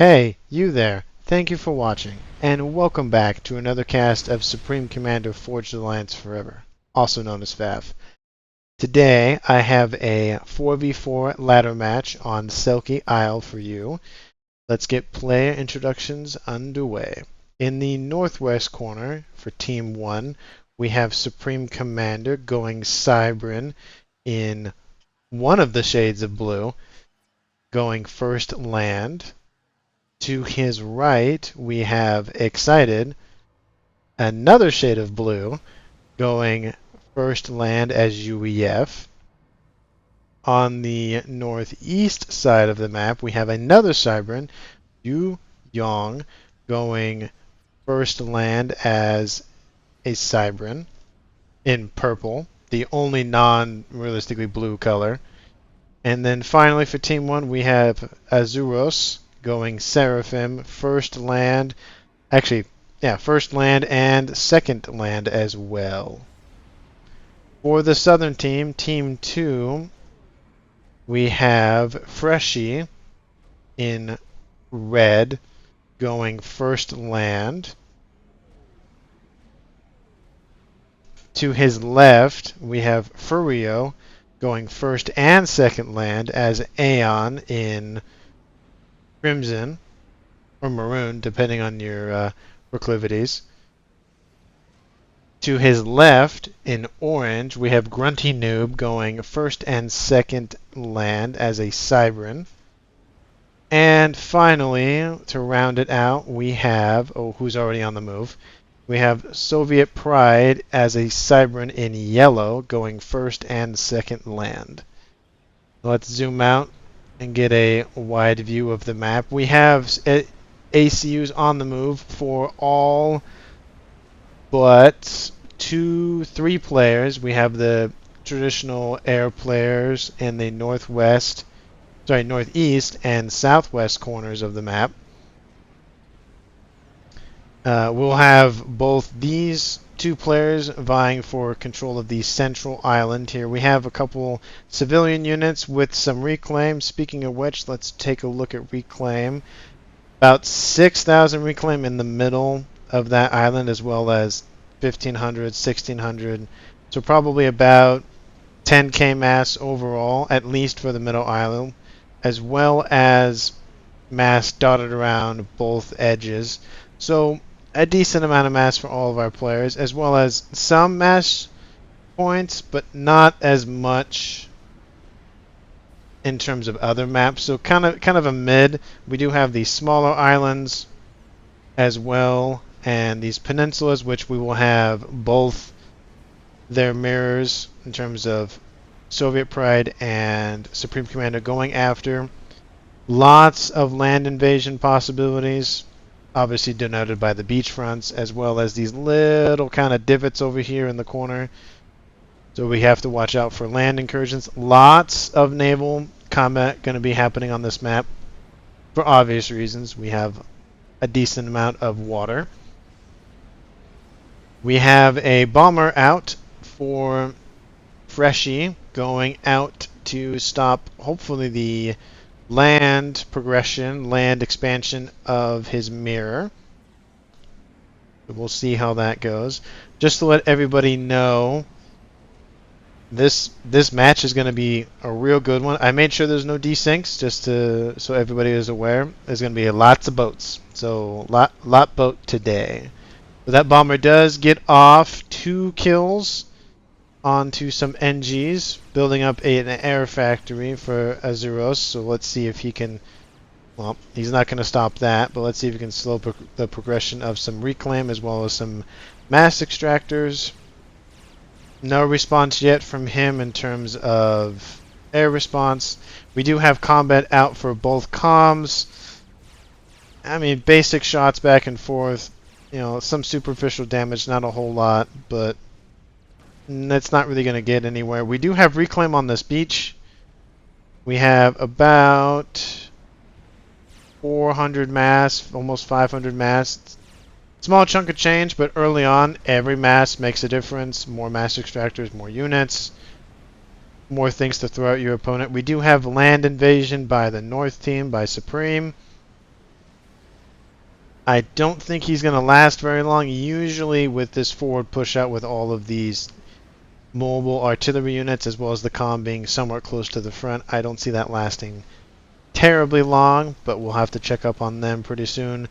Hey, you there. Thank you for watching, and welcome back to another cast of Supreme Commander Forged Alliance Forever, also known as FAF. Today, I have a 4v4 ladder match on Selkie Isle for you. Let's get player introductions underway. In the northwest corner, for Team 1, we have Supreme Commander going Cybran in one of the shades of blue, going first land. To his right, we have Excited, another shade of blue, going first land as UEF. On the northeast side of the map, we have another Cybran, Yu Yong, going first land as a Cybran in purple, the only non-realistically blue color. And then finally for Team 1, we have Azuros going Seraphim, first land. Actually, yeah, first land and second land as well. For the southern team, Team 2, we have Freshie in red going first land. To his left, we have Furio going first and second land as Aeon in crimson or maroon, depending on your proclivities. To his left, in orange, we have Grunty Noob going first and second land as a Cybran. And finally, to round it out, we have, who's already on the move, we have Soviet Pride as a Cybran in yellow going first and second land. Let's zoom out and get a wide view of the map. We have ACUs on the move for all but 3 players. We have the traditional air players in the northeast and southwest corners of the map. We'll have both these 2 players vying for control of the central island here. We have a couple civilian units with some reclaim. Speaking of which, let's take a look at reclaim. About 6,000 reclaim in the middle of that island, as well as 1,500, 1,600. So probably about 10k mass overall, at least for the middle island, as well as mass dotted around both edges. So a decent amount of mass for all of our players, as well as some mass points, but not as much in terms of other maps. So kind of a mid. We do have these smaller islands as well, and these peninsulas, which we will have both their mirrors in terms of Soviet Pride and Supreme Commander going after. Lots of land invasion possibilities, obviously denoted by the beachfronts, as well as these little kind of divots over here in the corner. So we have to watch out for land incursions. Lots of naval combat going to be happening on this map for obvious reasons. We have a decent amount of water. We have a bomber out for Freshie, going out to stop hopefully the land progression, land expansion of his mirror. We'll see how that goes. Just to let everybody know, this match is going to be a real good one. I made sure there's no desyncs, just so everybody is aware. There's going to be lots of boats, so lot boat today. So that bomber does get off 2 kills onto some NGs, building up an air factory for Azuros. So let's see if he can. Well, he's not going to stop that, but let's see if he can slow the progression of some reclaim as well as some mass extractors. No response yet from him in terms of air response. We do have combat out for both comms. I mean, basic shots back and forth. You know, some superficial damage, not a whole lot, but it's not really going to get anywhere. We do have reclaim on this beach. We have about 400 mass, almost 500 mass. Small chunk of change, but early on, every mass makes a difference. More mass extractors, more units, more things to throw at your opponent. We do have land invasion by the North team, by Supreme. I don't think he's going to last very long. Usually with this forward push out with all of these mobile artillery units as well as the comm being somewhat close to the front, I don't see that lasting terribly long, but we'll have to check up on them pretty soon.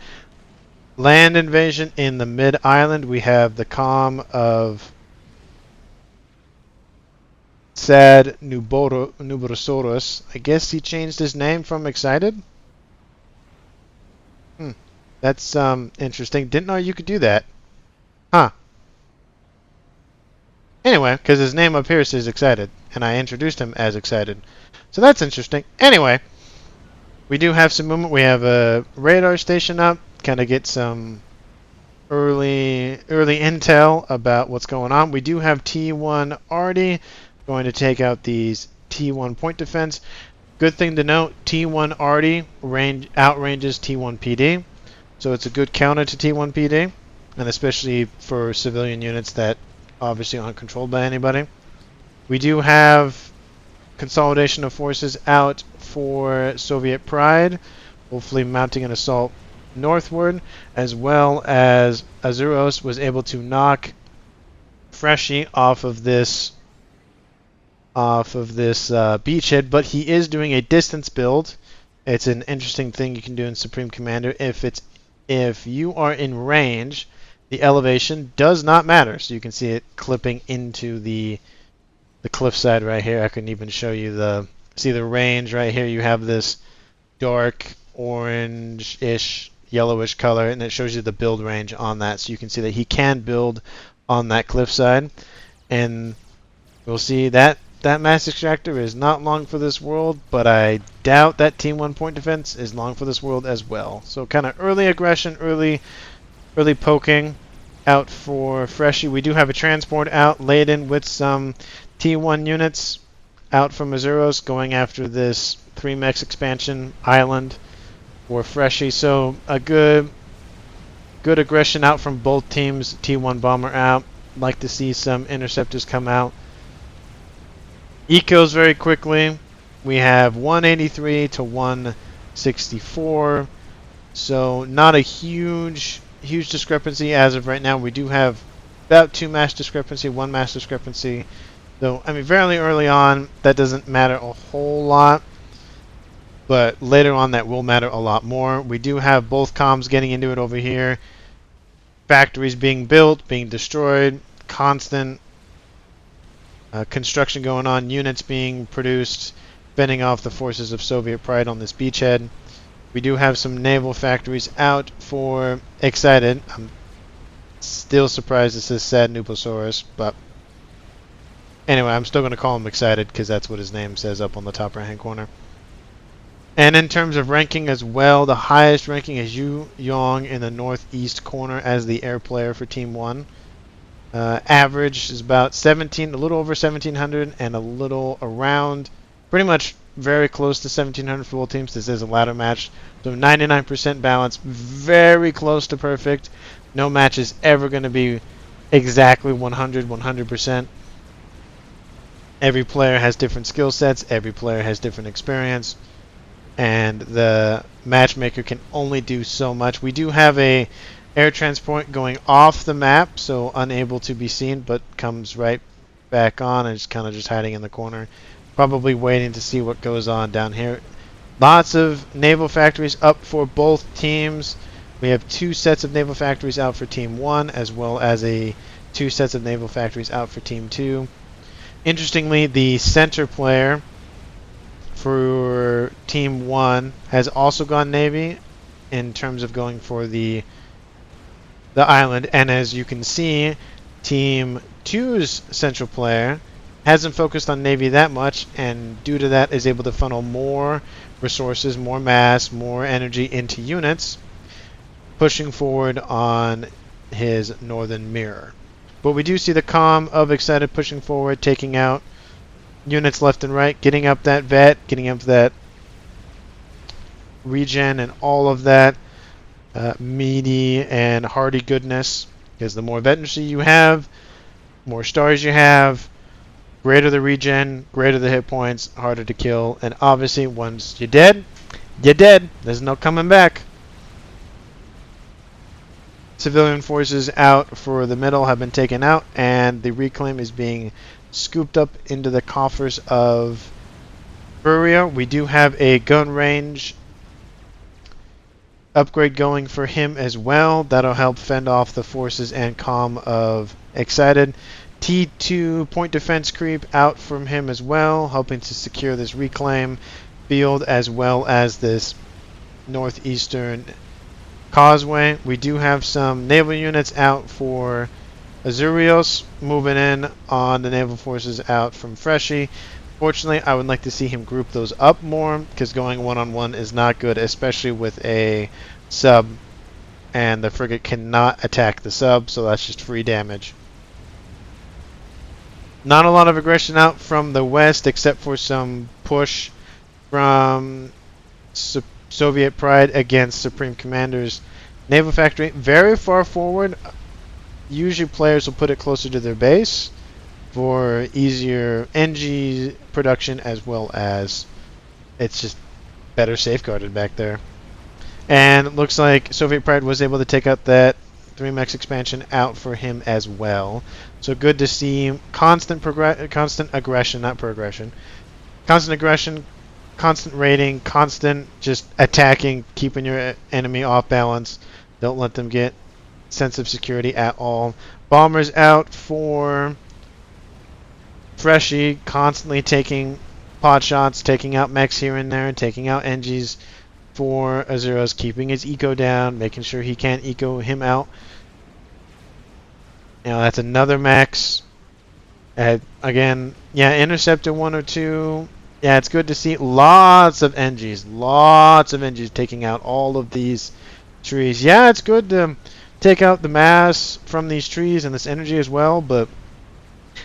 Land invasion in the mid-island. We have the comm of Sad Nuborosaurus. I guess he changed his name from Excited? That's interesting. Didn't know you could do that. Huh. Anyway, because his name up here says Excited, and I introduced him as Excited. So that's interesting. Anyway, we do have some movement. We have a radar station up. Kind of get some early intel about what's going on. We do have T1 already going to take out these T1 point defense. Good thing to note, T1 already outranges T1 PD. So it's a good counter to T1 PD, and especially for civilian units that obviously aren't controlled by anybody. We do have consolidation of forces out for Soviet Pride, hopefully mounting an assault northward, as well as Azuros was able to knock Freshy off of this beachhead, but he is doing a distance build. It's an interesting thing you can do in Supreme Commander. If you are in range, the elevation does not matter. So you can see it clipping into the cliffside right here. I can even show you the range right here. You have this dark orange-ish, yellowish color, and it shows you the build range on that. So you can see that he can build on that cliffside, and we'll see that mass extractor is not long for this world, but I doubt that Team 1 point defense is long for this world as well. So kind of early aggression, early poking out for Freshy. We do have a transport out laden with some T1 units out from Azuros going after this 3 mechs expansion island for Freshy. So a good aggression out from both teams. T1 bomber out. Like to see some interceptors come out. Ecos very quickly. We have 183 to 164. So not a huge discrepancy as of right now. We do have about 2 mass discrepancy, 1 mass discrepancy. Though, I mean, fairly early on, that doesn't matter a whole lot. But later on, that will matter a lot more. We do have both comms getting into it over here. Factories being built, being destroyed, constant construction going on, units being produced, fending off the forces of Soviet Pride on this beachhead. We do have some naval factories out for Excited. I'm still surprised it says Sad Nubosaurus, but anyway, I'm still going to call him Excited because that's what his name says up on the top right hand corner. And in terms of ranking as well, the highest ranking is Yu Yong in the northeast corner as the air player for Team 1. Average is about 17, a little over 1700, and a little around, pretty much very close to 1700 for both teams. This is a ladder match, so 99% balance, very close to perfect. No match is ever going to be exactly 100%. Every player has different skill sets, every player has different experience, and the matchmaker can only do so much. We do have a air transport going off the map, so unable to be seen, but comes right back on and is kind of just hiding in the corner. Probably waiting to see what goes on down here. Lots of naval factories up for both teams. We have 2 sets of naval factories out for Team 1, as well as 2 sets of naval factories out for Team 2. Interestingly, the center player for Team 1 has also gone Navy in terms of going for the island, and as you can see, Team 2's central player hasn't focused on Navy that much, and due to that is able to funnel more resources, more mass, more energy into units, pushing forward on his northern mirror. But we do see the comm of Excited pushing forward, taking out units left and right, getting up that vet, getting up that regen, and all of that meaty and hearty goodness, because the more veterancy you have, more stars you have, greater the regen, greater the hit points, harder to kill, and obviously once you're dead, you're dead. There's no coming back. civilian forces out for the middle have been taken out, and the reclaim is being scooped up into the coffers of Furia. We do have a gun range upgrade going for him as well. That'll help fend off the forces and comm of Excited. T2 point defense creep out from him as well, helping to secure this reclaim field as well as this northeastern causeway. We do have some naval units out for Azurios, moving in on the naval forces out from Freshie. Fortunately, I would like to see him group those up more, because going one-on-one is not good, especially with a sub, and the frigate cannot attack the sub, so that's just free damage. Not a lot of aggression out from the west, except for some push from Soviet Pride against Supreme Commander's Naval Factory. Very far forward. Usually players will put it closer to their base for easier NG production, as well as it's just better safeguarded back there. And it looks like Soviet Pride was able to take out that 3 Mechs expansion out for him as well. So good to see constant aggression, not progression. Constant aggression, constant raiding, constant just attacking, keeping your enemy off balance. Don't let them get sense of security at all. Bombers out for Freshie, constantly taking pot shots, taking out mechs here and there, taking out NGs for Azuros, keeping his eco down, making sure he can't eco him out. Now that's another max. Again, yeah, interceptor 1 or 2. Yeah, it's good to see lots of NGs taking out all of these trees. Yeah, it's good to take out the mass from these trees and this energy as well, but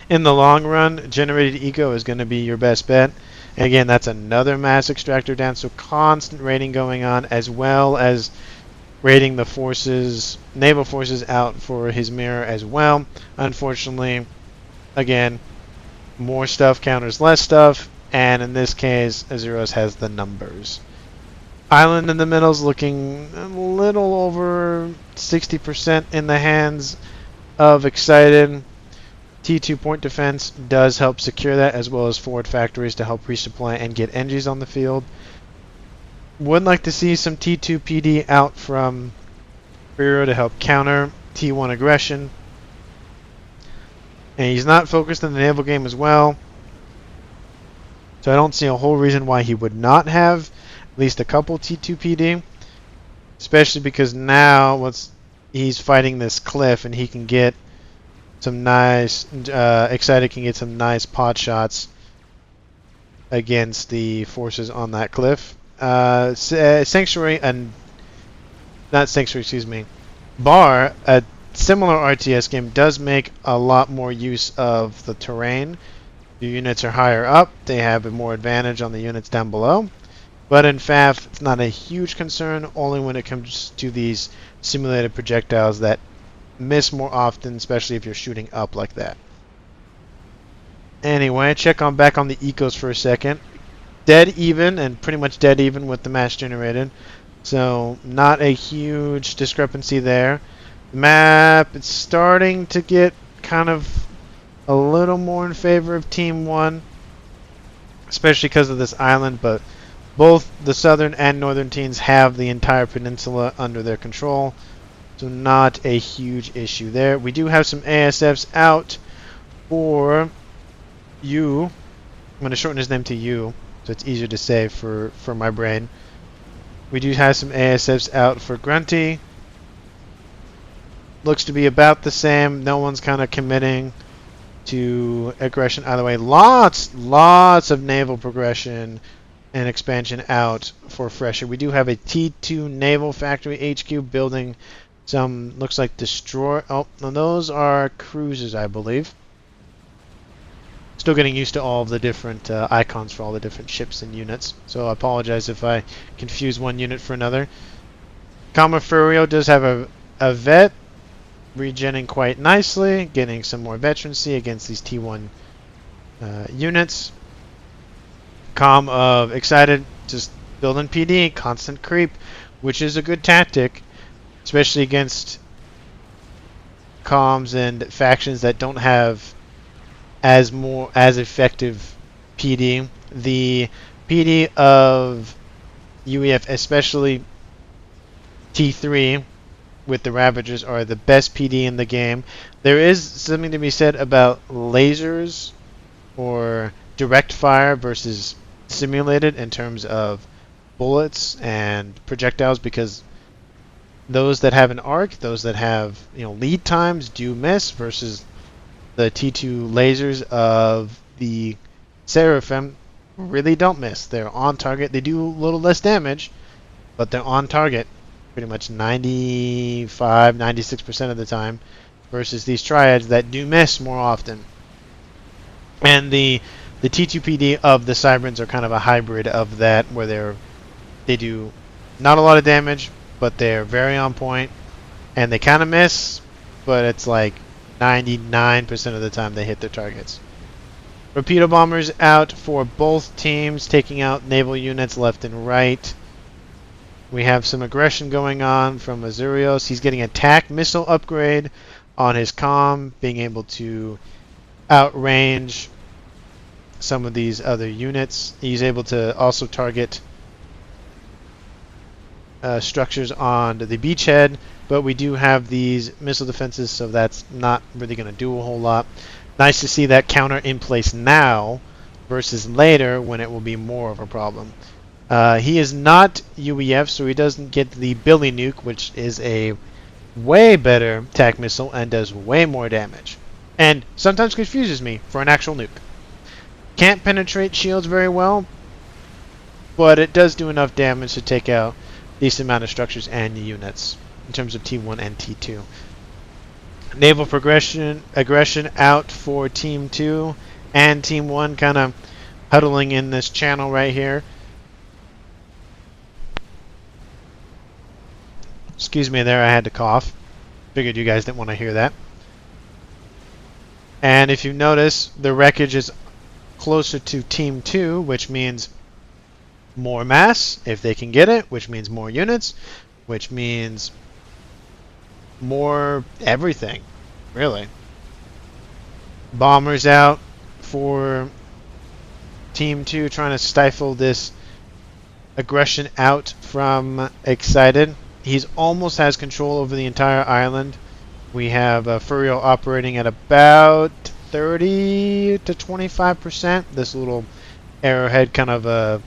in the long run, generated eco is going to be your best bet. And again, that's another mass extractor down, so constant raiding going on, as well as raiding the forces, naval forces out for his mirror as well. Unfortunately, again, more stuff counters less stuff, and in this case, Azuros has the numbers. Island in the middle is looking a little over 60% in the hands of Excited. T2 point defense does help secure that, as well as forward factories to help resupply and get NGs on the field. Would like to see some T2 PD out from Bureau to help counter T1 aggression. And he's not focused on the naval game as well, so I don't see a whole reason why he would not have at least a couple T2 PD, especially because now he's fighting this cliff and he can get some nice, Excited can get some nice pot shots against the forces on that cliff. Sanctuary, and not Sanctuary, excuse me, Bar, a similar RTS game, does make a lot more use of the terrain. Your units are higher up, they have a more advantage on the units down below. But in FAF, it's not a huge concern, only when it comes to these simulated projectiles that miss more often, especially if you're shooting up like that. Anyway, check on back on the ecos for a second. Dead even, and pretty much dead even with the mass generated. So not a huge discrepancy there. The map, it's starting to get kind of a little more in favor of Team 1, especially because of this island, but both the southern and northern teams have the entire peninsula under their control. So not a huge issue there. We do have some ASFs out for U. I'm going to shorten his name to U, so it's easier to say for my brain. We do have some ASFs out for Grunty. Looks to be about the same. No one's kind of committing to aggression either way. Lots of naval progression and expansion out for Fresher. We do have a T2 Naval Factory HQ building some, looks like destroy. Oh, no, those are cruisers, I believe. Still getting used to all of the different icons for all the different ships and units, so I apologize if I confuse one unit for another. Comma Furio does have a vet regenning quite nicely, getting some more veterancy against these T1 units. Com of Excited, just building PD, constant creep, which is a good tactic, especially against comms and factions that don't have as effective PD. The PD of UEF, especially T3 with the Ravagers, are the best PD in the game. There is something to be said about lasers or direct fire versus simulated in terms of bullets and projectiles, because those that have an arc, those that have lead times, do miss, versus the T2 lasers of the Seraphim really don't miss. They're on target. They do a little less damage, but they're on target pretty much 95, 96% of the time, versus these triads that do miss more often. And the T2PD of the Cyberians are kind of a hybrid of that, where they do not a lot of damage, but they're very on point, and they kind of miss, but it's like 99% of the time they hit their targets. Torpedo bombers out for both teams, taking out naval units left and right. We have some aggression going on from Azurios. He's getting an attack missile upgrade on his comm, being able to outrange some of these other units. He's able to also target structures on the beachhead, but we do have these missile defenses, so that's not really going to do a whole lot. Nice to see that counter in place now versus later, when it will be more of a problem. He is not UEF, so he doesn't get the Billy Nuke, which is a way better attack missile and does way more damage, and sometimes confuses me for an actual nuke. Can't penetrate shields very well, but it does do enough damage to take out a decent amount of structures and units in terms of T1 and T2. Naval aggression out for Team 2 and Team 1, kind of huddling in this channel right here. Excuse me there, I had to cough. Figured you guys didn't want to hear that. And if you notice, the wreckage is closer to Team 2, which means more mass, if they can get it, which means more units, which means more everything, really. Bombers out for Team 2, trying to stifle this aggression out from Excited. He's almost has control over the entire island. We have Furiel operating at about 30 to 25%. This little arrowhead, kind of a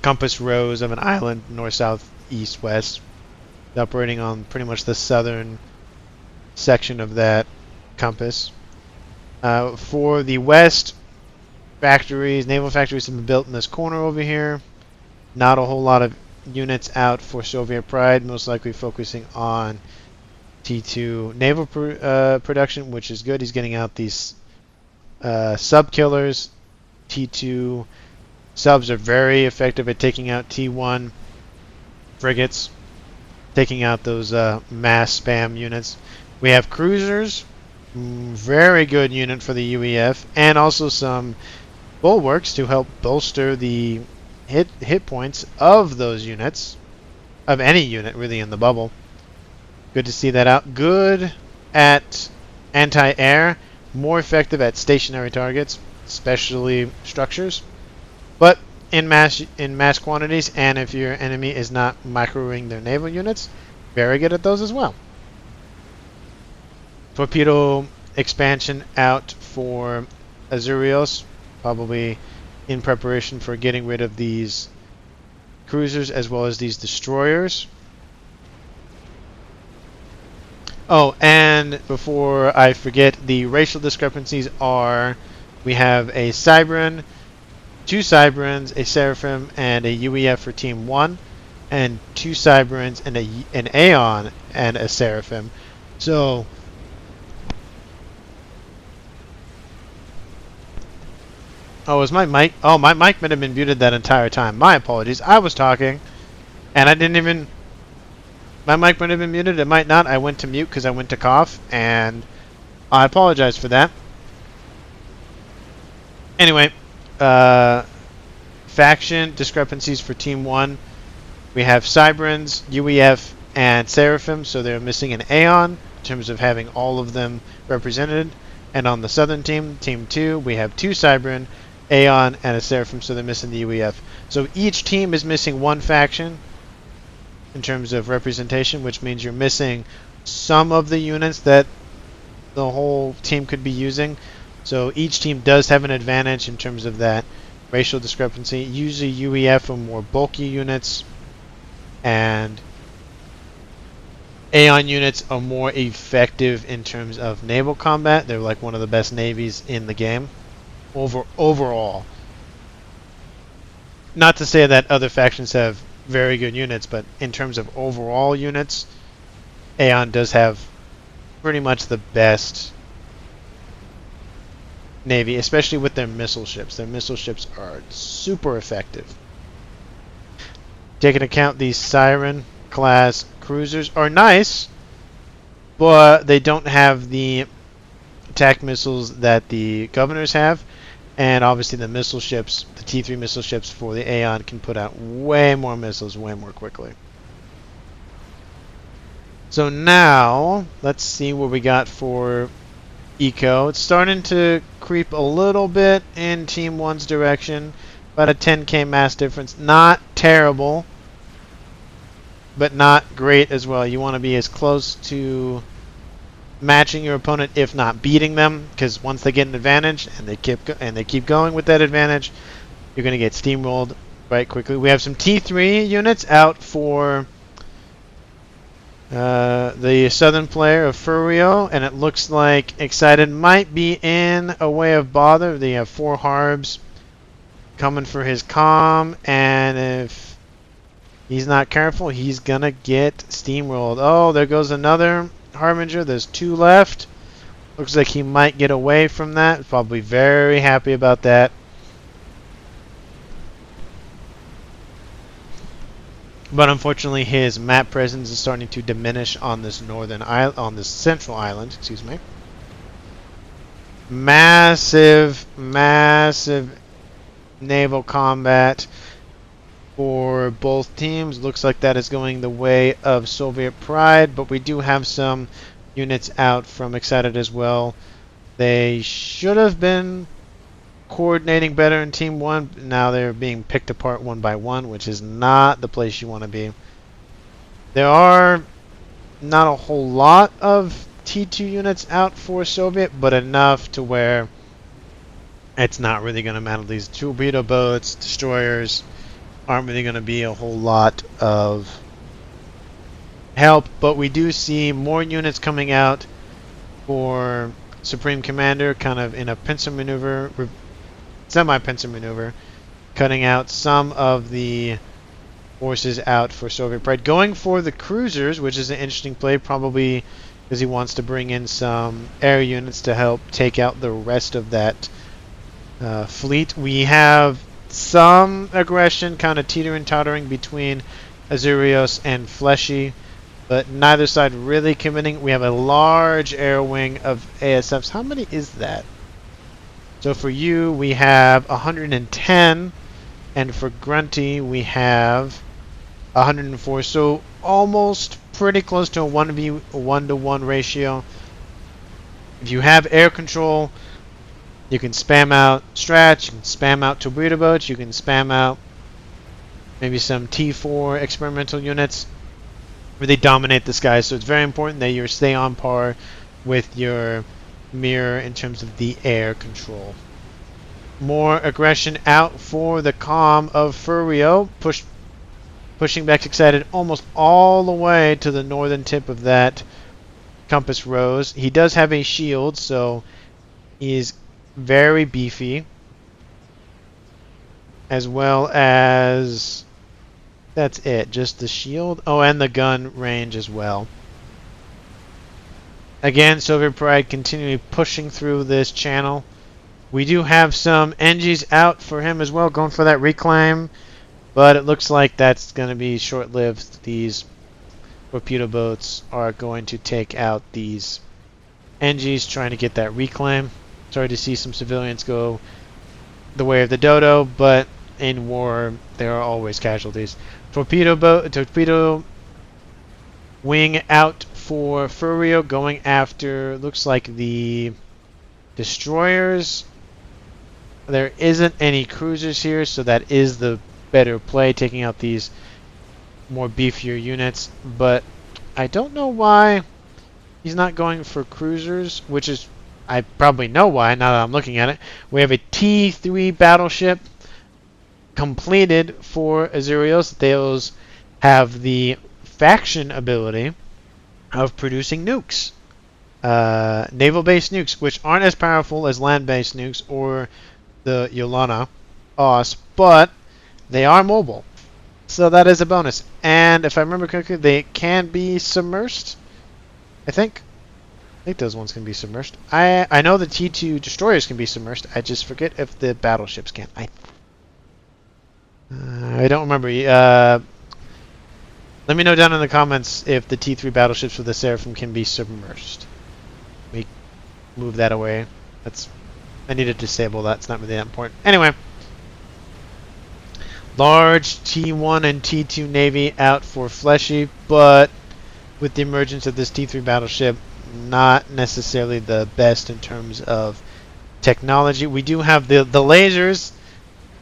compass rose of an island, north, south, east, west. Operating on pretty much the southern section of that compass. For the west, naval factories have been built in this corner over here. Not a whole lot of units out for Soviet Pride, most likely focusing on T2 naval production, which is good. He's getting out these sub killers. T2 subs are very effective at taking out T1 frigates, taking out those mass spam units. We have cruisers, very good unit for the UEF, and also some bulwarks to help bolster the hit points of those units, of any unit really in the bubble. Good to see that out. Good at anti-air, more effective at stationary targets, especially structures, but in mass quantities, and if your enemy is not microing their naval units, very good at those as well. Torpedo expansion out for Azurios, probably in preparation for getting rid of these cruisers as well as these destroyers. Oh, and before I forget, the racial discrepancies are, we have a Cybran, 2 Cybrans, a Seraphim, and a UEF for Team 1, and 2 Cybrans and an Aeon and a Seraphim. So oh, is my mic? Oh, my mic might have been muted that entire time. My apologies. I was talking, and I didn't even... My mic might have been muted. It might not. I went to mute because I went to cough, and I apologize for that. Anyway, faction discrepancies for Team 1. We have Cybrans, UEF, and Seraphim, so they're missing an Aeon. in terms of having all of them represented. And on the southern team, Team 2, we have 2 Cybran, Aeon, and a Seraphim, so they're missing the UEF. So each team is missing one faction in terms of representation, which means you're missing some of the units that the whole team could be using. So each team does have an advantage in terms of that racial discrepancy. Usually UEF are more bulky units, and Aeon units are more effective in terms of naval combat. They're like one of the best navies in the game overall. Not to say that other factions have very good units, but in terms of overall units, Aeon does have pretty much the best navy, especially with their missile ships. Their missile ships are super effective. Take into account these Siren class cruisers are nice, but they don't have the attack missiles that the governors have, and obviously the missile ships, the T3 missile ships for the Aeon, can put out way more missiles way more quickly. So now let's see what we got for Eco. It's starting to creep a little bit in Team 1's direction, about a 10k mass difference. Not terrible, but not great as well. You want to be as close to matching your opponent, if not beating them, because once they get an advantage and they keep going with that advantage, you're going to get steamrolled right quickly. We have some T3 units out for the southern player of Furio, and it looks like Excited might be in a way of bother. They have 4 Harbs coming for his comm, and if he's not careful, he's gonna get steamrolled. Oh, there goes another Harbinger. There's 2 left. Looks like he might get away from that. Probably very happy about that. But unfortunately, his map presence is starting to diminish on this central island. Excuse me. Massive, massive naval combat for both teams. Looks like that is going the way of Soviet Pride, but we do have some units out from Excited as well. They should have been coordinating better in Team 1. Now they're being picked apart one by one, which is not the place you want to be. There are not a whole lot of T2 units out for Soviet, but enough to where it's not really going to matter. These torpedo boats, destroyers, aren't really going to be a whole lot of help, but we do see more units coming out for Supreme Commander, kind of in a pincer maneuver, semi-pincer maneuver, cutting out some of the forces out for Soviet Pride. Going for the cruisers, which is an interesting play, probably because he wants to bring in some air units to help take out the rest of that fleet. We have some aggression kind of teetering-tottering between Azurios and Fleshy, but neither side really committing. We have a large air wing of ASFs. How many is that? So for you, we have 110, and for Grunty, we have 104. So almost pretty close to a 1-to-1 ratio. If you have air control, you can spam out Strats, you can spam out torpedo boats, you can spam out maybe some T4 experimental units. Really dominate the skies. So it's very important that you stay on par with your mirror in terms of the air control. More aggression out for the comm of Furio, pushing back Excited almost all the way to the northern tip of that compass rose. He does have a shield, so he's very beefy, as well as that's it, just the shield. Oh, and the gun range as well. Again, Soviet Pride continually pushing through this channel. We do have some NGs out for him as well, going for that reclaim, but it looks like that's going to be short-lived. These torpedo boats are going to take out these NGs trying to get that reclaim. Sorry to see some civilians go the way of the dodo, but in war there are always casualties. Torpedo wing out for Furio going after, looks like the destroyers. There isn't any cruisers here, so that is the better play, taking out these more beefier units. But I don't know why he's not going for cruisers, which is, I probably know why now that I'm looking at it. We have a T3 battleship completed for Azurios. Those have the faction ability of producing nukes. Naval-based nukes, which aren't as powerful as land-based nukes or the Yolana OS, but they are mobile. So that is a bonus. And if I remember correctly, they can be submersed, I think. I think those ones can be submersed. I know the T2 destroyers can be submersed. I just forget if the battleships can. I don't remember. Let me know down in the comments if the T3 battleships with the Seraphim can be submersed. Let me move that away. I need to disable that. It's not really that important. Anyway. Large T1 and T2 Navy out for Fleshy, but with the emergence of this T3 battleship, not necessarily the best in terms of technology. We do have the lasers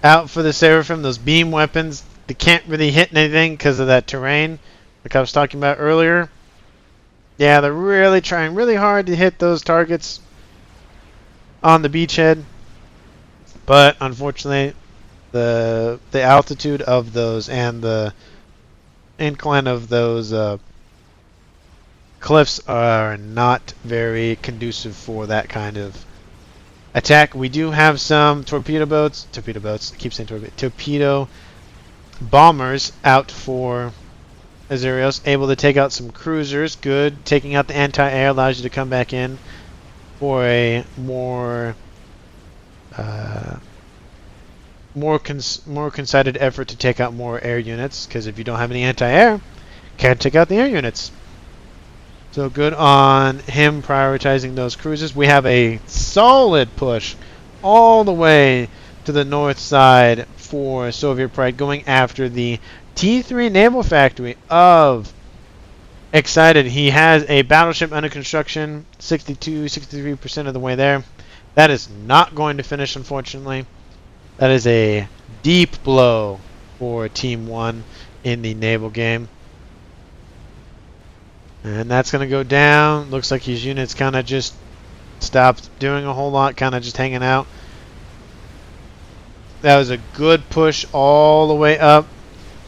out for the Seraphim, those beam weapons. They can't really hit anything because of that terrain, like I was talking about earlier. Yeah, they're really trying really hard to hit those targets on the beachhead, but unfortunately, the altitude of those and the incline of those cliffs are not very conducive for that kind of attack. We do have some torpedo boats, I keep saying torpedo bombers out for Azurios, able to take out some cruisers. Good. Taking out the anti-air allows you to come back in for a more concerted effort to take out more air units, because if you don't have any anti-air, can't take out the air units. So good on him prioritizing those cruisers. We have a solid push all the way to the north side for Soviet Pride, going after the T3 naval factory of Excited. He has a battleship under construction, 63% of the way there. That is not going to finish, unfortunately. That is a deep blow for Team 1 in the naval game. And that's going to go down. Looks like his units kind of just stopped doing a whole lot, kind of just hanging out. That was a good push all the way up.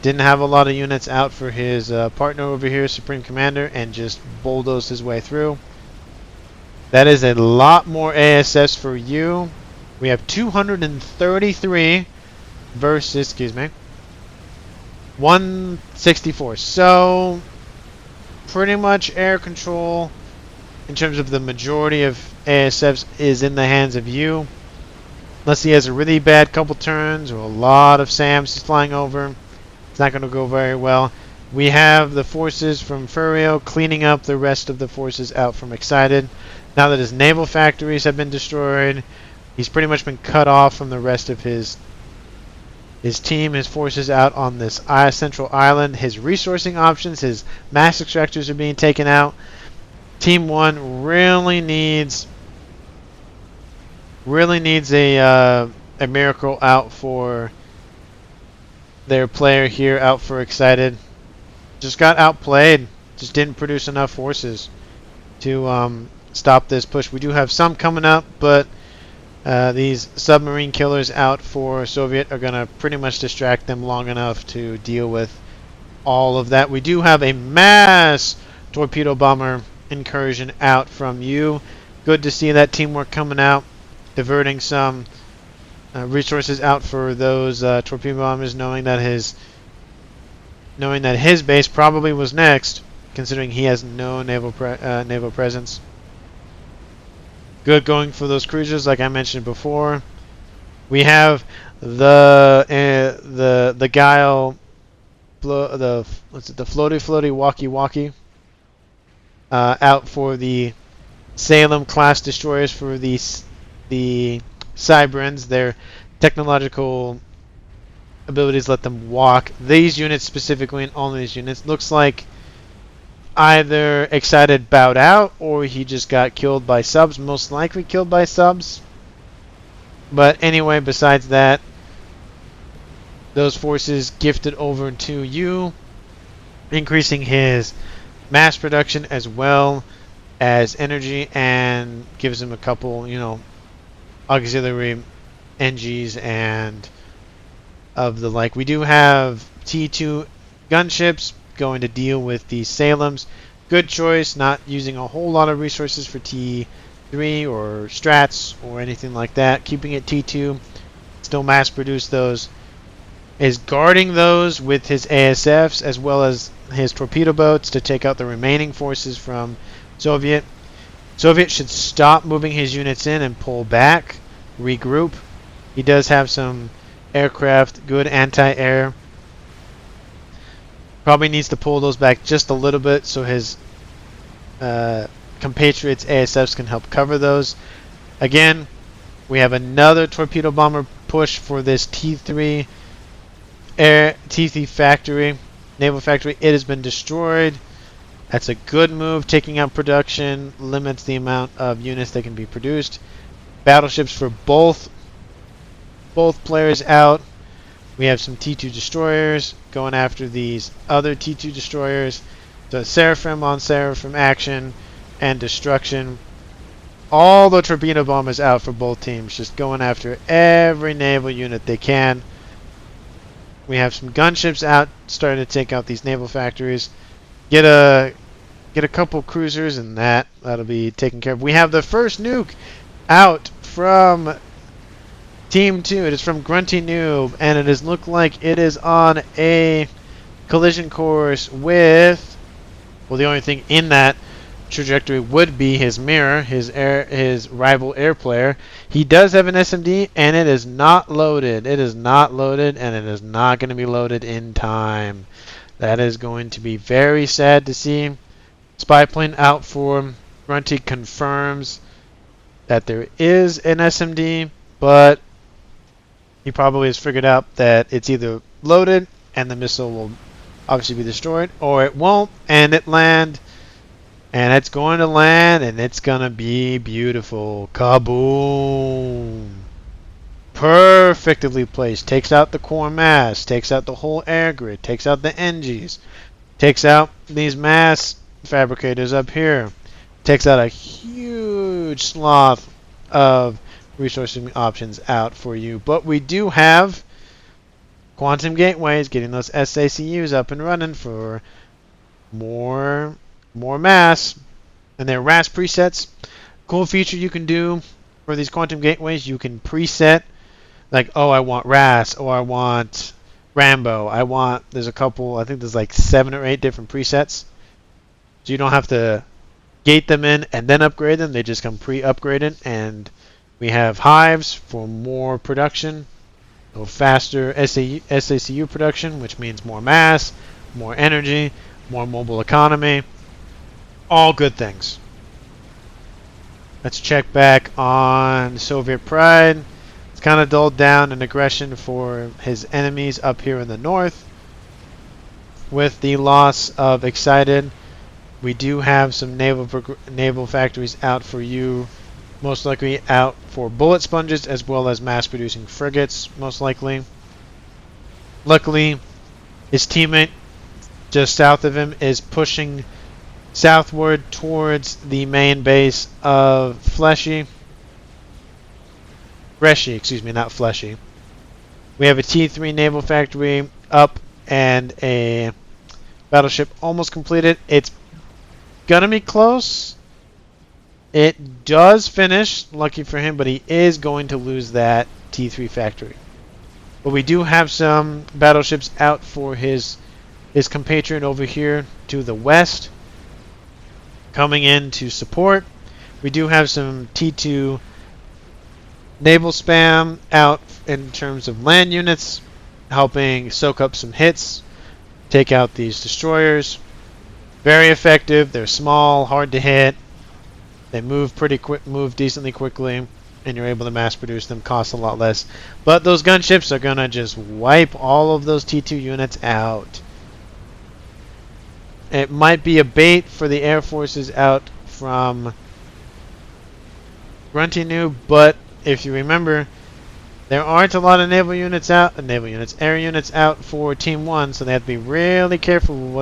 Didn't have a lot of units out for his partner over here, Supreme Commander, and just bulldozed his way through. That is a lot more ASS for you. We have 233 versus, 164. So, pretty much air control in terms of the majority of ASFs is in the hands of you. Unless he has a really bad couple turns or a lot of SAMs he's flying over, it's not going to go very well. We have the forces from Furio cleaning up the rest of the forces out from Excited. Now that his naval factories have been destroyed, he's pretty much been cut off from the rest of his team, his forces out on this central island. His resourcing options, his mass extractors are being taken out. Team 1 really needs a miracle out for their player here, out for Excited. Just got outplayed. Just didn't produce enough forces to stop this push. We do have some coming up, but these submarine killers out for Soviet are going to pretty much distract them long enough to deal with all of that. We do have a mass torpedo bomber incursion out from you. Good to see that teamwork coming out, diverting some resources out for those torpedo bombers, knowing that his base probably was next, considering he has no naval presence. Good going for those cruisers, like I mentioned before. We have the Guile, the floaty walkie out for the Salem class destroyers for the Cyberns. Their technological abilities let them walk. These units specifically, and only these units, looks like either Excited bowed out or he just got killed by subs, most likely killed by subs. But anyway, besides that, those forces gifted over to you, increasing his mass production as well as energy, and gives him a couple, auxiliary NGs and of the like. We do have T2 gunships going to deal with the Salems. Good choice, not using a whole lot of resources for T3 or strats or anything like that. Keeping it T2, still mass produce those. Is guarding those with his ASFs as well as his torpedo boats to take out the remaining forces from Soviet. Soviet should stop moving his units in and pull back, regroup. He does have some aircraft, good anti-air. Probably needs to pull those back just a little bit so his compatriots' ASFs can help cover those. Again, we have another torpedo bomber push for this T3 factory, naval factory. It has been destroyed. That's a good move. Taking out production limits the amount of units that can be produced. Battleships for both players out. We have some T2 destroyers going after these other T2 destroyers. The Seraphim on Seraphim action and destruction. All the torpedo bombers out for both teams, just going after every naval unit they can. We have some gunships out, starting to take out these naval factories. Get a couple cruisers, and that'll be taken care of. We have the first nuke out from Team 2. It is from Grunty Noob, and it does look like it is on a collision course with, well, the only thing in that trajectory would be his mirror, his rival air player. He does have an SMD, and it is not loaded. It is not loaded, and it is not going to be loaded in time. That is going to be very sad to see. Spy plane out for Grunty confirms that there is an SMD, but he probably has figured out that it's either loaded and the missile will obviously be destroyed, or it won't and it land. And it's going to land, and it's going to be beautiful. Kaboom! Perfectly placed. Takes out the core mass. Takes out the whole air grid. Takes out the NGs. Takes out these mass fabricators up here. Takes out a huge swath of resourcing options out for you. But we do have quantum gateways, getting those SACUs up and running for more mass, and they're RAS presets. Cool feature you can do for these quantum gateways, you can preset, like, oh, I want RAS, or I want Rambo, there's a couple, I think there's like 7 or 8 different presets, so you don't have to gate them in and then upgrade them. They just come pre-upgraded, and we have hives for more production, so faster SACU production, which means more mass, more energy, more mobile economy. All good things. Let's check back on Soviet Pride. It's kind of dulled down in aggression for his enemies up here in the north. With the loss of Excited, we do have some naval factories out for you. Most likely out for bullet sponges as well as mass producing frigates, most likely. Luckily, his teammate just south of him is pushing southward towards the main base of Freshy, excuse me, not Fleshy. We have a T3 naval factory up and a battleship almost completed. It's gonna be close. It does finish, lucky for him, but he is going to lose that T3 factory. But we do have some battleships out for his compatriot over here to the west, coming in to support. We do have some T2 naval spam out in terms of land units, helping soak up some hits, take out these destroyers. Very effective. They're small, hard to hit. They move move decently quickly, and you're able to mass produce them. Cost a lot less. But those gunships are gonna just wipe all of those T2 units out. It might be a bait for the air forces out from Grunty Noob, but if you remember, there aren't a lot of air units out for Team 1, so they have to be really careful with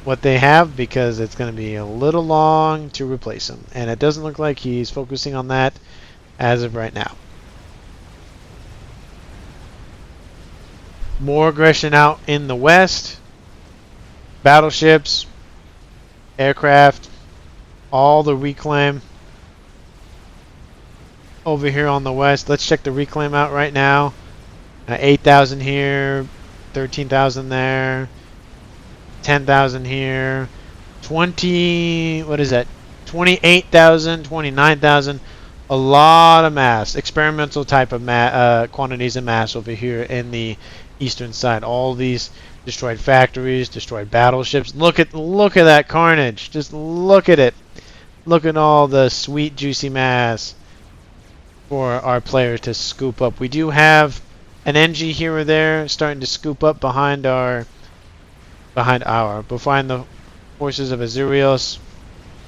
what they have, because it's going to be a little long to replace them. And it doesn't look like he's focusing on that as of right now. More aggression out in the west. Battleships, aircraft, all the reclaim over here on the west. Let's check the reclaim out right now. 8,000 here, 13,000 there, 10,000 here, 20, what is that? 28,000, 29,000. A lot of mass, experimental type of quantities of mass over here in the eastern side. All these destroyed factories, destroyed battleships. Look at that carnage. Just look at it. Look at all the sweet juicy mass for our players to scoop up. We do have an NG here or there starting to scoop up behind the forces of Azurios.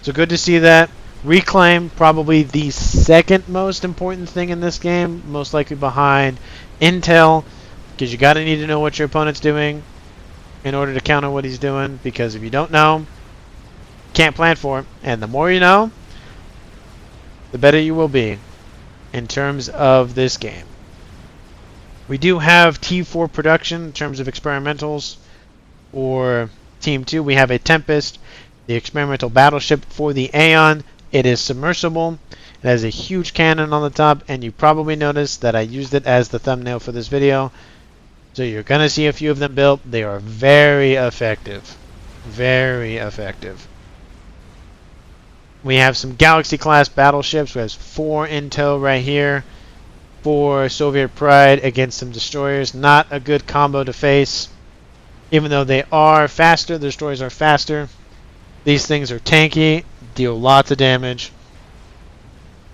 So good to see that. Reclaim, probably the second most important thing in this game, most likely behind Intel, because you gotta need to know what your opponent's doing in order to counter what he's doing, because if you don't know, you can't plan for it. And the more you know, the better you will be in terms of this game. We do have T4 production in terms of experimentals. For Team 2, we have a Tempest, the experimental battleship for the Aeon. It is submersible. It has a huge cannon on the top, and you probably noticed that I used it as the thumbnail for this video. So you're going to see a few of them built. They are very effective. Very effective. We have some Galaxy-class battleships. We have 4 in tow right here for Soviet Pride against some destroyers. Not a good combo to face. Even though they are faster, the destroyers are faster. These things are tanky, deal lots of damage.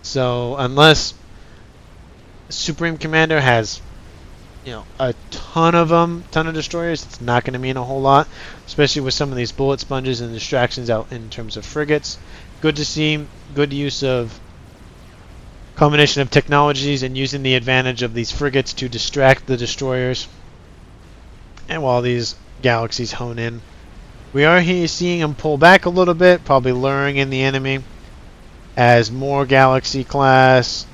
So unless Supreme Commander has, a ton of them, ton of destroyers, it's not going to mean a whole lot, especially with some of these bullet sponges and distractions out in terms of frigates. Good to see, good use of combination of technologies and using the advantage of these frigates to distract the destroyers. And while these galaxies hone in, we are here seeing them pull back a little bit, probably luring in the enemy as more Galaxy class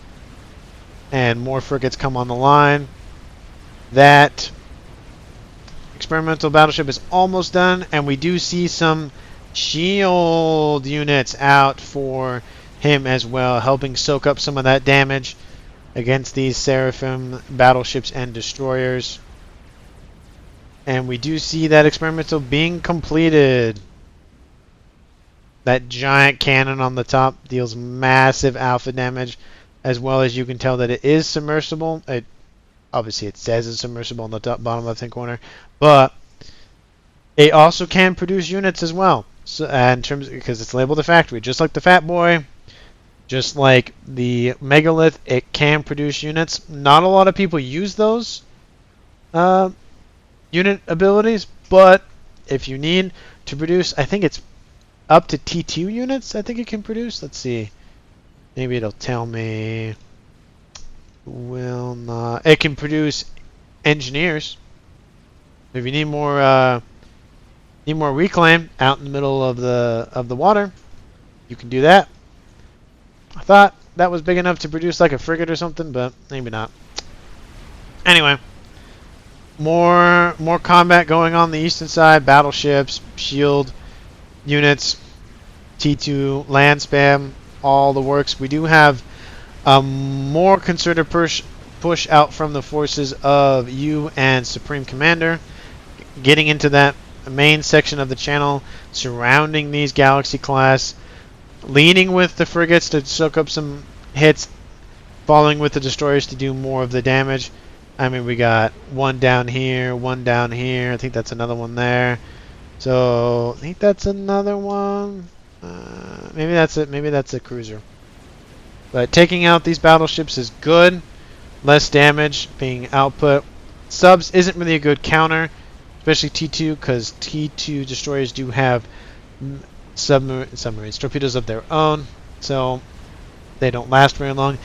and more frigates come on the line. That experimental battleship is almost done, and we do see some shield units out for him as well, helping soak up some of that damage against these Seraphim battleships and destroyers. And we do see that experimental being completed. That giant cannon on the top deals massive alpha damage, as well as you can tell that it is submersible. Obviously it says it's submersible on the top bottom left hand corner, but it also can produce units as well. So in terms, because it's labeled the factory, just like the Fat Boy, just like the Megalith, it can produce units. Not a lot of people use those unit abilities, but if you need to produce, I think it's up to T2 units I think it can produce. Let's see. Maybe it'll tell me. Will not. It can produce engineers. If you need more reclaim out in the middle of the water, you can do that. I thought that was big enough to produce like a frigate or something, but maybe not. Anyway, more combat going on the eastern side. Battleships, shield units, T2 land spam, all the works. We do have a more concerted push out from the forces of you and Supreme Commander, getting into that main section of the channel surrounding these Galaxy class, leading with the frigates to soak up some hits, following with the destroyers to do more of the damage. I mean, we got one down here, one down here. I think that's another one there. So I think that's another one. Maybe that's it. Maybe that's a cruiser. But taking out these battleships is good. Less damage being output. Subs isn't really a good counter especially T2, because T2 destroyers do have submarines, torpedoes of their own, so they don't last very long.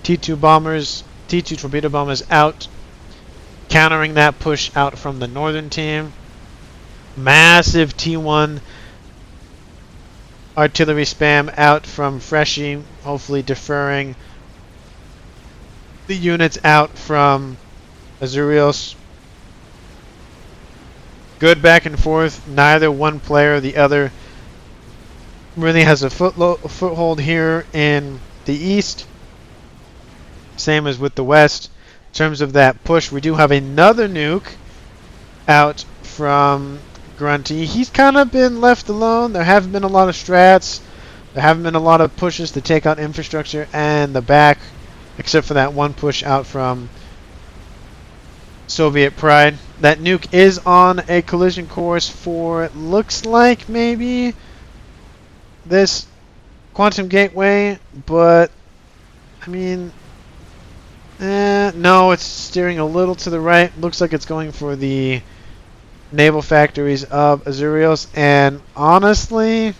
T2 bombers, T2 torpedo bombers out, countering that push out from the northern team. Massive T1 artillery spam out from Freshie, hopefully deferring the units out from Azurios. Good back and forth. Neither one player or the other really has a foothold here in the east. Same as with the west. In terms of that push, we do have another nuke out from Grunty. He's kind of been left alone. There haven't been a lot of strats. There haven't been a lot of pushes to take out infrastructure and the back, except for that one push out from Soviet Pride. That nuke is on a collision course for, it looks like, maybe this Quantum Gateway, but I mean, no, it's steering a little to the right. Looks like it's going for the naval factories of Azurios, and honestly,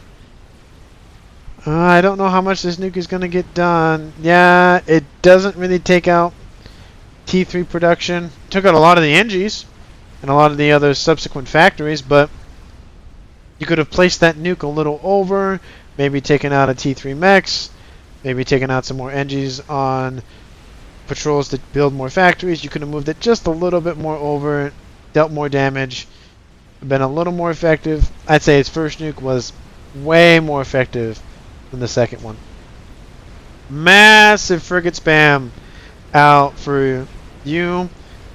I don't know how much this nuke is going to get done. Yeah, it doesn't really take out T3 production. Took out a lot of the NGs and a lot of the other subsequent factories, but you could have placed that nuke a little over, maybe taken out a T3 mechs, maybe taken out some more NGs on patrols to build more factories. You could have moved it just a little bit more over, dealt more damage, been a little more effective. I'd say his first nuke was way more effective than the second one. Massive frigate spam out for you,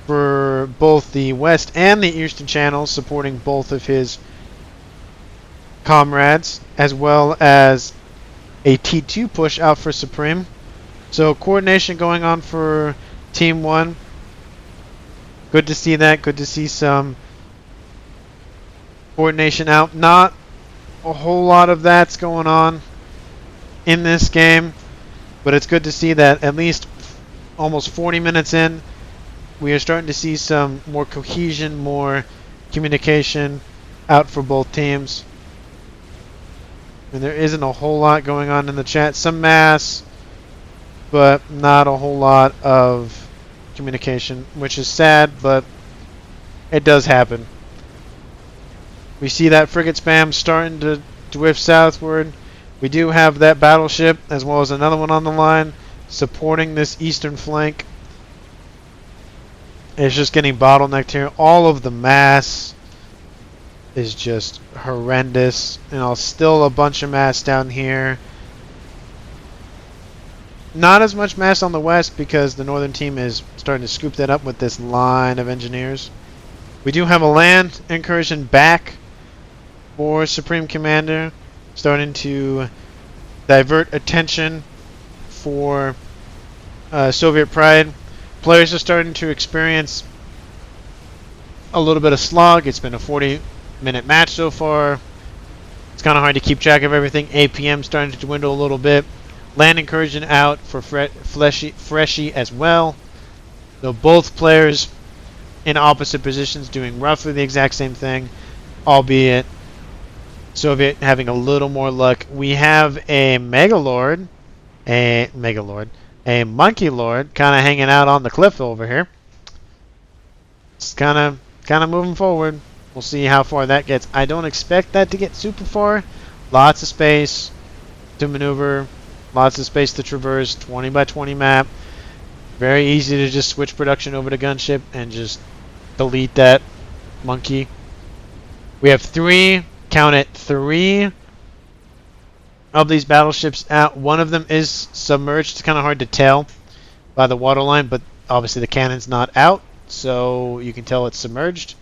for both the west and the eastern channels, supporting both of his comrades, as well as a T2 push out for Supreme. So coordination going on for Team 1. Good to see that. Good to see some coordination out. Not a whole lot of that's going on in this game, but it's good to see that at least almost 40 minutes in, we are starting to see some more cohesion, more communication out for both teams. And there isn't a whole lot going on in the chat. Some mass, but not a whole lot of communication, which is sad, but it does happen. We see that frigate spam starting to drift southward. We do have that battleship, as well as another one on the line, supporting this eastern flank. It's just getting bottlenecked here. All of the mass is just horrendous. Still a bunch of mass down here. Not as much mass on the west because the northern team is starting to scoop that up with this line of engineers. We do have a land incursion back for Supreme Commander, starting to divert attention for Soviet Pride. Players are starting to experience a little bit of slog. It's been a 40-minute match so far. It's kind of hard to keep track of everything. APM starting to dwindle a little bit. Land incursion out for Freshie as well. So both players in opposite positions doing roughly the exact same thing, albeit Soviet having a little more luck. We have a Megalord, a Monkey Lord kind of hanging out on the cliff over here. It's kind of moving forward. We'll see how far that gets. I don't expect that to get super far. Lots of space to maneuver. Lots of space to traverse. 20 by 20 map. Very easy to just switch production over to gunship and just delete that monkey. We have three, count it, three of these battleships out. One of them is submerged. It's kind of hard to tell by the waterline, but obviously the cannon's not out, so you can tell it's submerged.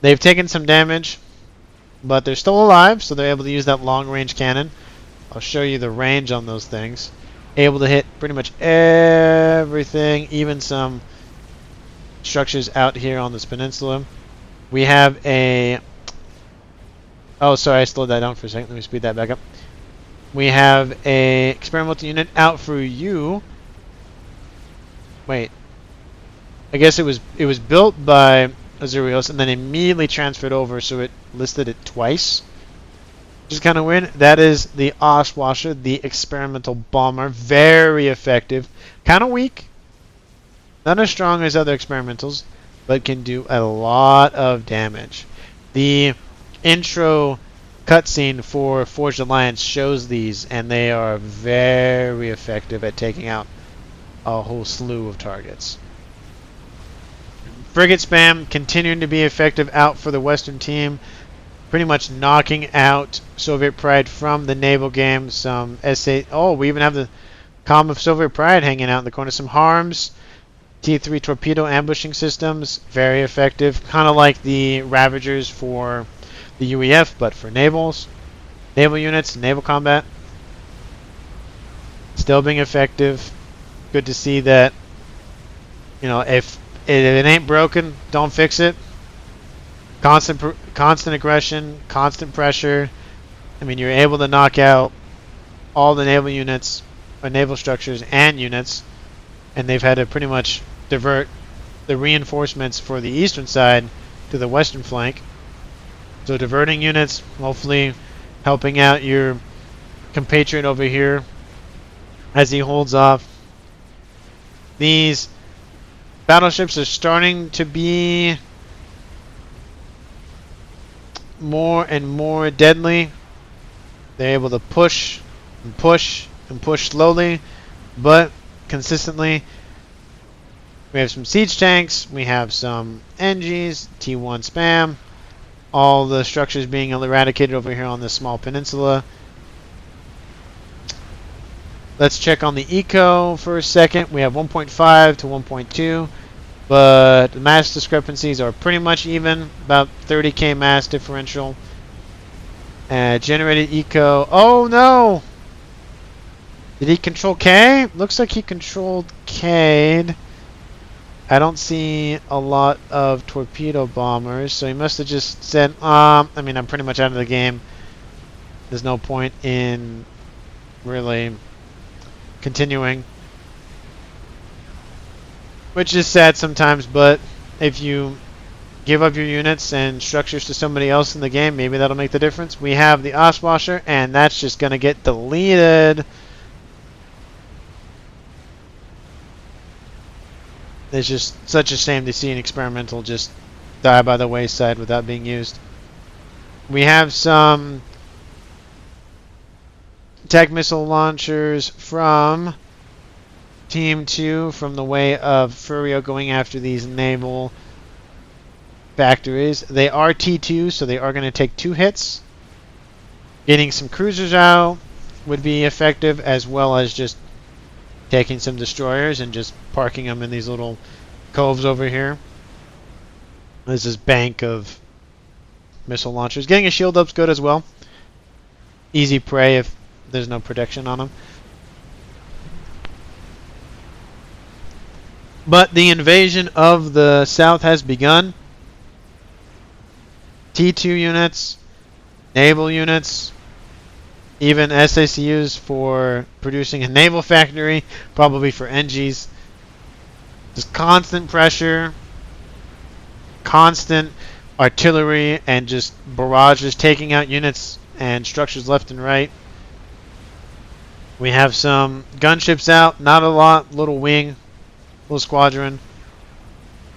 They've taken some damage, but they're still alive, so they're able to use that long-range cannon. I'll show you the range on those things. Able to hit pretty much everything, even some structures out here on this peninsula. We have a... Oh, sorry, I slowed that down for a second. Let me speed that back up. We have a experimental unit out for you. Wait. I guess it was built by Azurios and then immediately transferred over, so it listed it twice. Which is kind of weird. That is the Oshwasher, the experimental bomber. Very effective. Kind of weak. Not as strong as other experimentals, but can do a lot of damage. The intro cutscene for Forged Alliance shows these, and they are very effective at taking out a whole slew of targets. Frigate spam continuing to be effective out for the Western team, pretty much knocking out Soviet Pride from the naval game. Some SA. Oh, we even have the comm of Soviet Pride hanging out in the corner. Some harms. T3 torpedo ambushing systems, very effective. Kind of like the Ravagers for the UEF, but for navals. Naval units, naval combat. Still being effective. Good to see that, you know, if it ain't broken, don't fix it. Constant aggression, constant pressure. I mean, you're able to knock out all the naval units, or naval structures and units, and they've had to pretty much divert the reinforcements for the eastern side to the western flank. So diverting units, hopefully helping out your compatriot over here as he holds off. These battleships are starting to be more and more deadly. They're able to push and push and push slowly, but consistently. We have some siege tanks, we have some NGs, T1 spam, all the structures being eradicated over here on this small peninsula. Let's check on the eco for a second. We have 1.5 to 1.2, but the mass discrepancies are pretty much even, about 30k mass differential. Generated eco, oh no! Did he control K? Looks like he controlled K. I don't see a lot of torpedo bombers, so he must have just said, I mean, I'm pretty much out of the game. There's no point in really continuing. Which is sad sometimes, but if you give up your units and structures to somebody else in the game, maybe that'll make the difference. We have the Oshwasher, and that's just going to get deleted. It's just such a shame to see an experimental just die by the wayside without being used. We have some attack missile launchers from Team 2 from the way of Furio going after these naval factories. They are T2, so they are going to take 2 hits. Getting some cruisers out would be effective, as well as just taking some destroyers and just parking them in these little coves over here. There's this bank of missile launchers. Getting a shield up's good as well. Easy prey if there's no protection on them. But the invasion of the south has begun. T2 units, naval units, even SACUs for producing a naval factory, probably for NGs. Just constant pressure, constant artillery, and just barrages taking out units and structures left and right. We have some gunships out, not a lot, little wing, little squadron.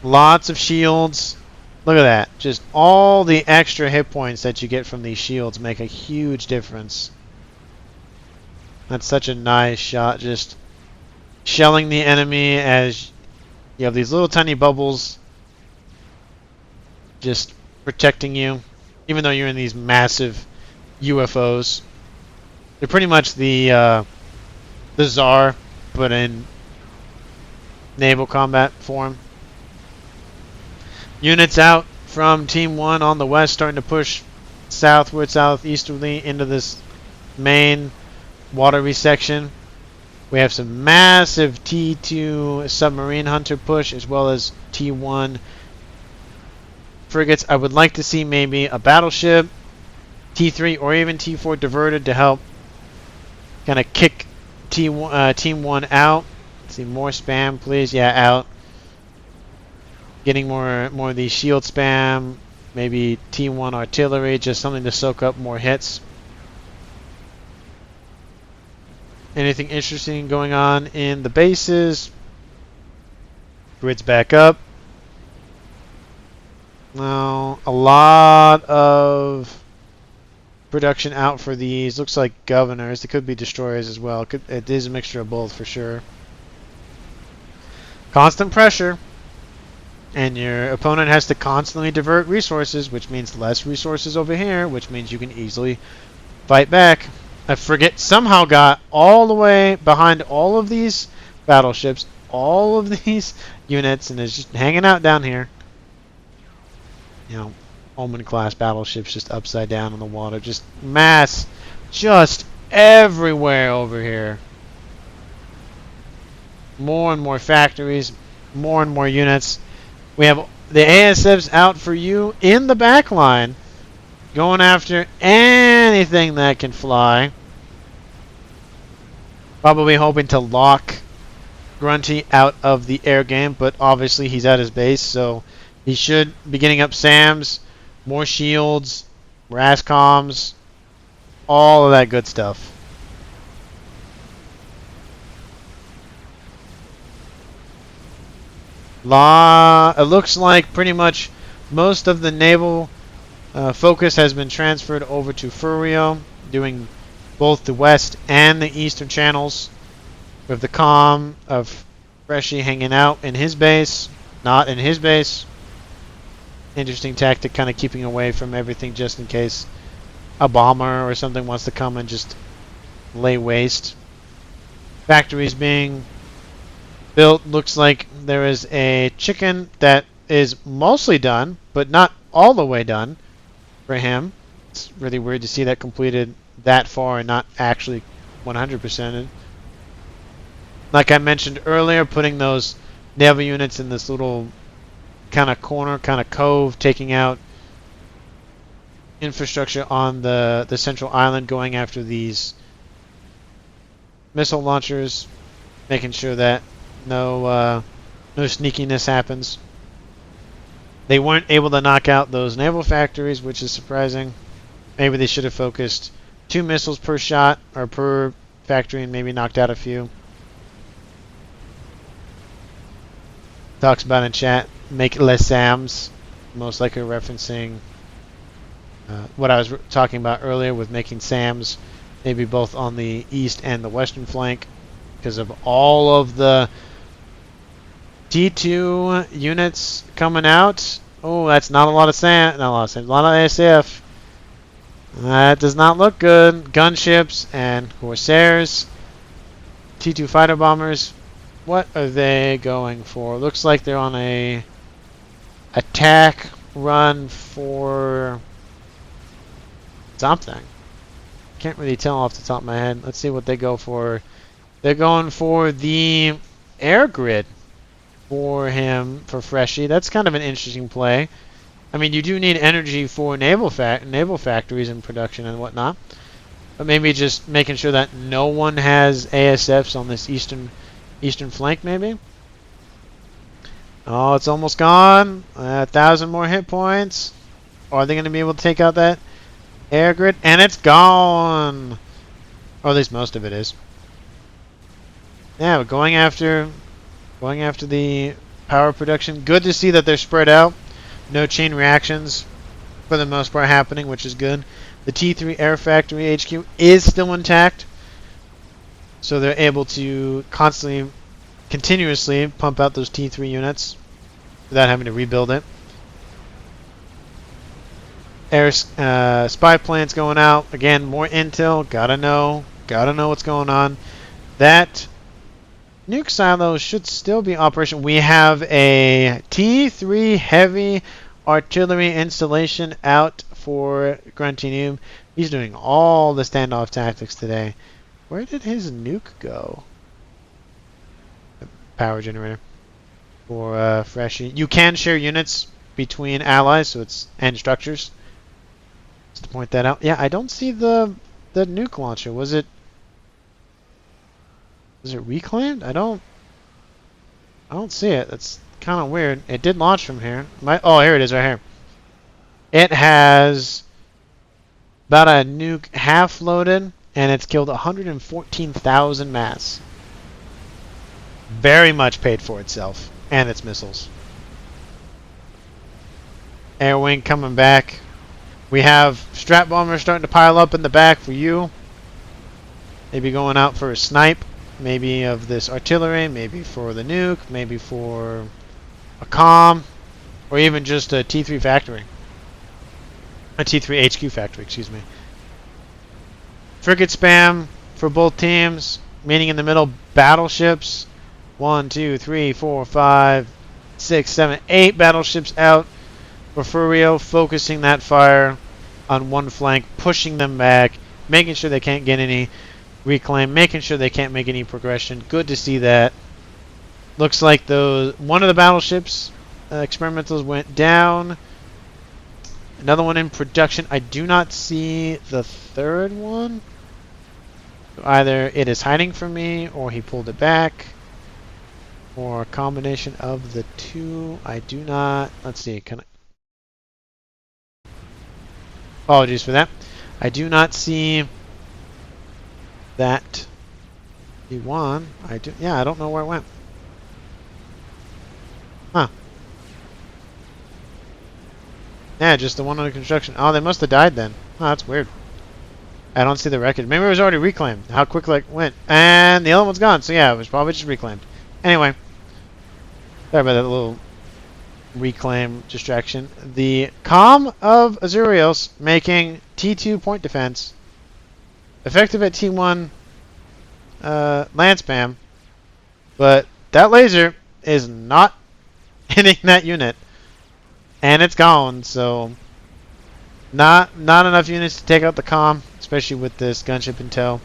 Lots of shields. Look at that. Just all the extra hit points that you get from these shields make a huge difference. That's such a nice shot, just shelling the enemy as you have these little tiny bubbles just protecting you, even though you're in these massive UFOs. They're pretty much the Tsar, but in naval combat form. Units out from Team 1 on the west, starting to push southward, southeasterly into this main watery section. We have some massive T2 submarine hunter push, as well as T1 frigates. I would like to see maybe a battleship, T3 or even T4 diverted to help kind of kick Team 1 out. Let's see, more spam, please. Yeah, out. Getting more of the shield spam, maybe T1 artillery, just something to soak up more hits. Anything interesting going on in the bases? Grid's back up. No, a lot of production out for these. Looks like governors. It could be destroyers as well. It is a mixture of both for sure. Constant pressure. And your opponent has to constantly divert resources, which means less resources over here, which means you can easily fight back. I forget, somehow got all the way behind all of these battleships, all of these units, and is just hanging out down here. You know, Omen class battleships just upside down in the water. Just mass, just everywhere over here. More and more factories, more and more units. We have the ASFs out for you in the back line, going after anything that can fly. Probably hoping to lock Grunty out of the air game, but obviously he's at his base, so he should be getting up SAMs, more shields, RASCOMs, all of that good stuff. It looks like pretty much most of the naval focus has been transferred over to Furio, doing both the west and the eastern channels. With the comm of Freshie hanging out in his base, not in his base. Interesting tactic, kind of keeping away from everything just in case a bomber or something wants to come and just lay waste. Factories being built. Looks like there is a chicken that is mostly done, but not all the way done for him. It's really weird to see that completed that far and not actually 100%ed. Like I mentioned earlier, putting those naval units in this little kind of corner, kind of cove, taking out infrastructure on the central island, going after these missile launchers, making sure that no sneakiness happens. They weren't able to knock out those naval factories, which is surprising. Maybe they should have focused 2 missiles per shot or per factory and maybe knocked out a few. Talks about in chat, make less SAMs, most likely referencing what I was talking about earlier with making SAMs, maybe both on the east and the western flank, because of all of the T2 units coming out. Oh, that's not a lot of SAM, not a lot of SAM, a lot of ASF. That does not look good. Gunships and Corsairs, T2 fighter bombers. What are they going for? Looks like they're on a attack run for something. Can't really tell off the top of my head. Let's see what they go for. They're going for the air grid for him, for Freshie. That's kind of an interesting play. I mean, you do need energy for naval factories and production and whatnot. But maybe just making sure that no one has ASFs on this eastern flank, maybe. Oh, it's almost gone. 1,000 more hit points. Are they going to be able to take out that air grid? And it's gone. Or at least most of it is. Yeah, we're going after the power production. Good to see that they're spread out. No chain reactions for the most part happening, which is good. The T3 Air Factory HQ is still intact. So they're able to continuously pump out those T3 units without having to rebuild it. Air spy planes going out. Again, more intel. Gotta know what's going on. That nuke silo should still be operational. We have a T3 heavy artillery installation out for Grunty Noob. He's doing all the standoff tactics today. Where did his nuke go? Power generator for Freshie. You can share units between allies, so it's and structures. Just to point that out. Yeah, I don't see the nuke launcher. Was it reclaimed? I don't see it. kind of weird. It did launch from here. Oh, here it is right here. It has about a nuke half loaded, and it's killed 114,000 mass. Very much paid for itself and its missiles. Air wing coming back. We have strat bombers starting to pile up in the back for you. Maybe going out for a snipe. Maybe of this artillery. Maybe for the nuke. Maybe for a comm. Or even just a T3 factory. A T3 HQ factory, excuse me. Frigate spam for both teams. Meaning in the middle, battleships. 1, 2, 3, 4, 5, 6, 7, 8 battleships out. Refurio focusing that fire on one flank, pushing them back, making sure they can't get any reclaim, making sure they can't make any progression. Good to see that. Looks like one of the battleships experimentals went down. Another one in production. I do not see the third one. Either it is hiding from me or he pulled it back. Or a combination of the two. I do not. Let's see. Can I? Apologies for that. I do not see that D1. Yeah, I don't know where it went. Huh. Yeah, just the one under construction. Oh, they must have died then. Oh, that's weird. I don't see the wreckage. Maybe it was already reclaimed. How quickly it went. And the other one's gone. So yeah, it was probably just reclaimed. Anyway. Sorry about that little reclaim distraction. The comm of Azurios making T2 point defense. Effective at T1 land spam. But that laser is not hitting that unit. And it's gone, so not enough units to take out the comm, especially with this gunship in tow.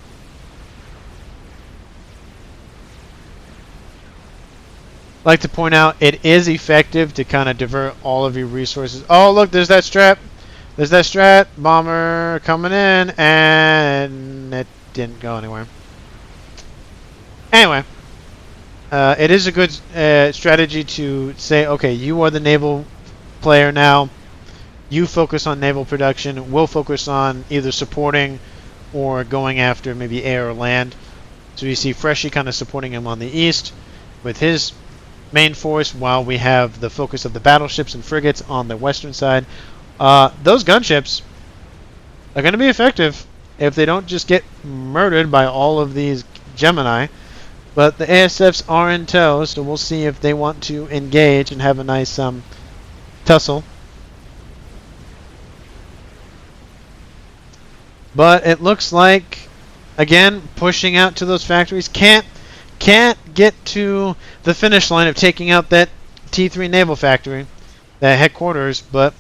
Like to point out, it is effective to kind of divert all of your resources. Oh, look, there's that strat. There's that strat bomber coming in, and it didn't go anywhere. Anyway, it is a good strategy to say, okay, you are the naval player now. You focus on naval production. We'll focus on either supporting or going after maybe air or land. So you see Freshie kind of supporting him on the east with his main force, while we have the focus of the battleships and frigates on the western side. Those gunships are going to be effective if they don't just get murdered by all of these Gemini. But the ASFs are in tow, so we'll see if they want to engage and have a nice tussle. But it looks like, again, pushing out to those factories. Can't get to the finish line of taking out that T3 naval factory, that headquarters, but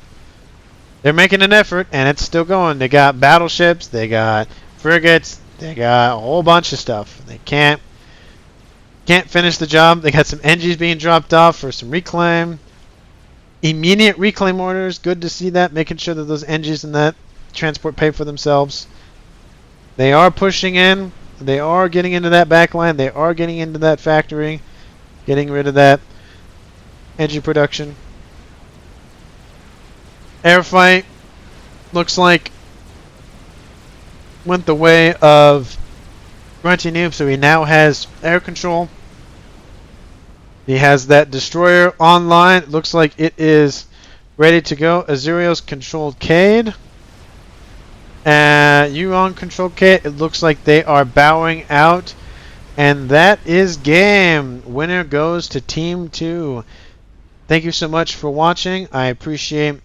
they're making an effort, and it's still going. They got battleships, they got frigates, they got a whole bunch of stuff. They can't finish the job. They got some NGs being dropped off for some reclaim. Immediate reclaim orders. Good to see that. Making sure that those NGs and that transport pay for themselves. They are pushing in. They are getting into that back line. They are getting into that factory. Getting rid of that engine production. Air fight looks like went the way of Grunty Noob, so he now has air control. He has that destroyer online. It looks like it is ready to go. Azurios controlled Cade. You on control Cade. It looks like they are bowing out. And that is game. Winner goes to Team 2. Thank you so much for watching. I appreciate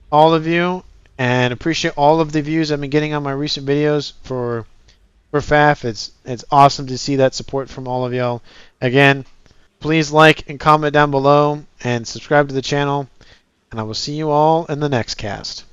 all of you and appreciate all of the views I've been getting on my recent videos for FAF. It's awesome to see that support from all of y'all. Again, please like and comment down below and subscribe to the channel. And I will see you all in the next cast.